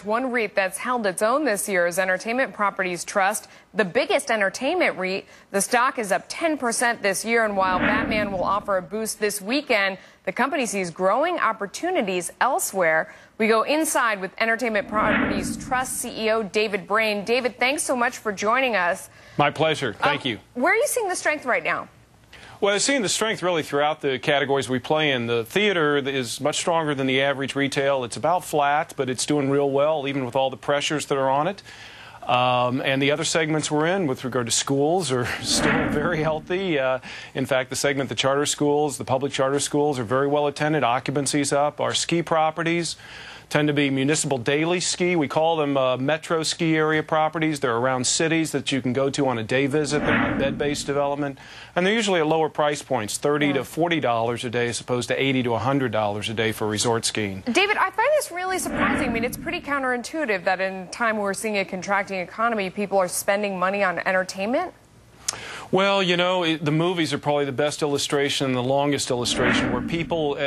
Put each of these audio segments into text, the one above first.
one REIT that's held its own this year is Entertainment Properties Trust, the biggest entertainment REIT. The stock is up 10% this year, and while Batman will offer a boost this weekend, the company sees growing opportunities elsewhere. We go inside with Entertainment Properties Trust CEO David Brain. David, thanks so much for joining us. My pleasure. Thank you. Where are you seeing the strength right now? Well, I've seen the strength really throughout the categories we play in. The theater is much stronger than the average retail. It's about flat, but it's doing real well, even with all the pressures that are on it. And the other segments we're in with regard to schools are still very healthy. In fact, the segment, the charter schools, the public charter schools are very well attended. Occupancy's up. Our ski properties tend to be municipal daily ski. We call them metro ski area properties. They're around cities that you can go to on a day visit. They're not bed-based development. And they're usually at lower price points, $30 to $40 a day as opposed to $80 to $100 a day for resort skiing. David, I find this really surprising. I mean, it's pretty counterintuitive that in a time we're seeing a contracting economy, people are spending money on entertainment. Well, you know, the movies are probably the best illustration and the longest illustration where people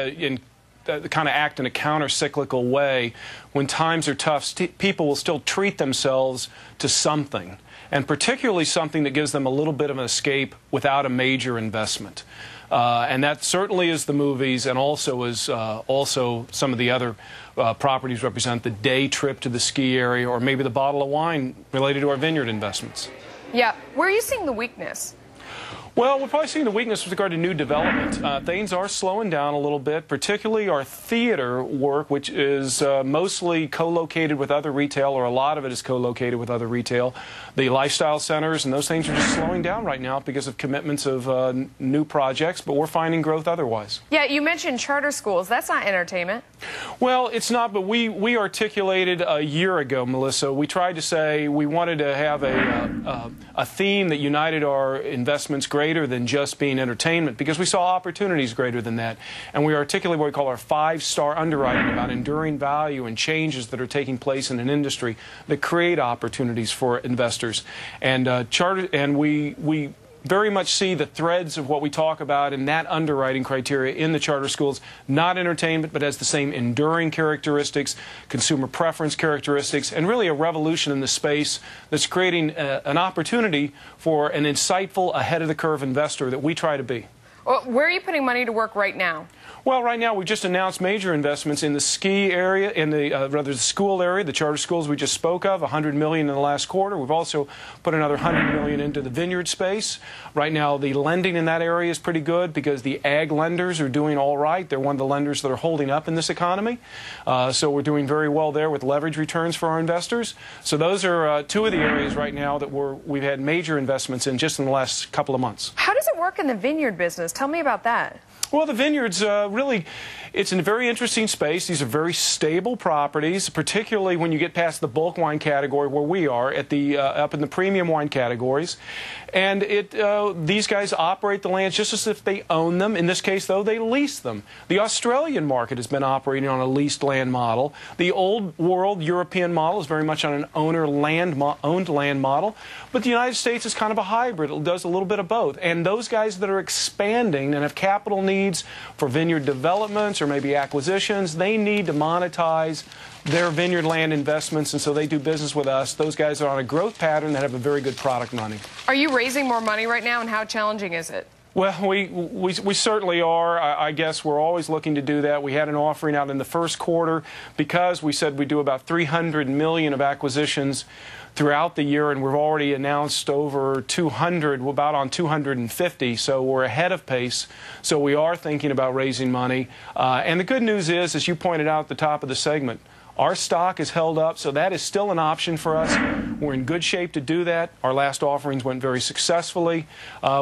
kind of act in a counter-cyclical way. When times are tough, people will still treat themselves to something, and particularly something that gives them a little bit of an escape without a major investment. And that certainly is the movies, and also is also some of the other properties represent the day trip to the ski area, or maybe the bottle of wine related to our vineyard investments. Yeah. Where are you seeing the weakness? Well, we're probably seeing the weakness with regard to new development. Things are slowing down a little bit, particularly our theater work, which is mostly co-located with other retail, or a lot of it is co-located with other retail. The lifestyle centers and those things are just slowing down right now because of commitments of new projects, but we're finding growth otherwise. Yeah, you mentioned charter schools. That's not entertainment. Well, it's not, but we articulated a year ago, Melissa. We tried to say we wanted to have a theme that united our investments greater than just being entertainment, because we saw opportunities greater than that. And we articulated what we call our 5-star underwriting about enduring value and changes that are taking place in an industry that create opportunities for investors. And we very much see the threads of what we talk about in that underwriting criteria in the charter schools, not entertainment, but has the same enduring characteristics, consumer preference characteristics, and really a revolution in the space that's creating an opportunity for an insightful, ahead-of-the-curve investor that we try to be. Well, where are you putting money to work right now? Well, right now we just announced major investments in the ski area, in the school area, the charter schools we just spoke of, $100 million in the last quarter. We've also put another $100 million into the vineyard space. Right now the lending in that area is pretty good because the ag lenders are doing all right. They're one of the lenders that are holding up in this economy. So we're doing very well there with leverage returns for our investors. So those are two of the areas right now that we've had major investments in just in the last couple of months. How does it work in the vineyard business? Tell me about that. Well, the vineyards, really, it's in a very interesting space. These are very stable properties, particularly when you get past the bulk wine category where we are, at the up in the premium wine categories. And these guys operate the lands just as if they own them. In this case, though, they lease them. The Australian market has been operating on a leased land model. The old world European model is very much on an owned land model. But the United States is kind of a hybrid. It does a little bit of both. And those guys that are expanding and have capital needs for vineyard developments or maybe acquisitions, they need to monetize their vineyard land investments, and so they do business with us. Those guys are on a growth pattern that have a very good product money. Are you raising more money right now, and how challenging is it? Well, we certainly are. I guess we're always looking to do that. We had an offering out in the first quarter because we said we do about $300 million of acquisitions throughout the year, and we've already announced over 200, about on 250, so we're ahead of pace. So we are thinking about raising money. And the good news is, as you pointed out at the top of the segment, our stock is held up, so that is still an option for us. We're in good shape to do that. Our last offerings went very successfully.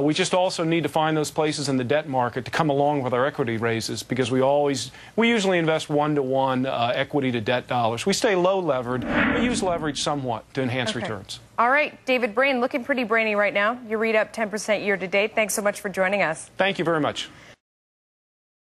We just also need to find those places in the debt market to come along with our equity raises, because we usually invest 1-to-1 equity to debt dollars. We stay low levered, but use leverage somewhat to enhance returns. All right, David Brain, looking pretty brainy right now. Your REIT up 10% year to date. Thanks so much for joining us. Thank you very much.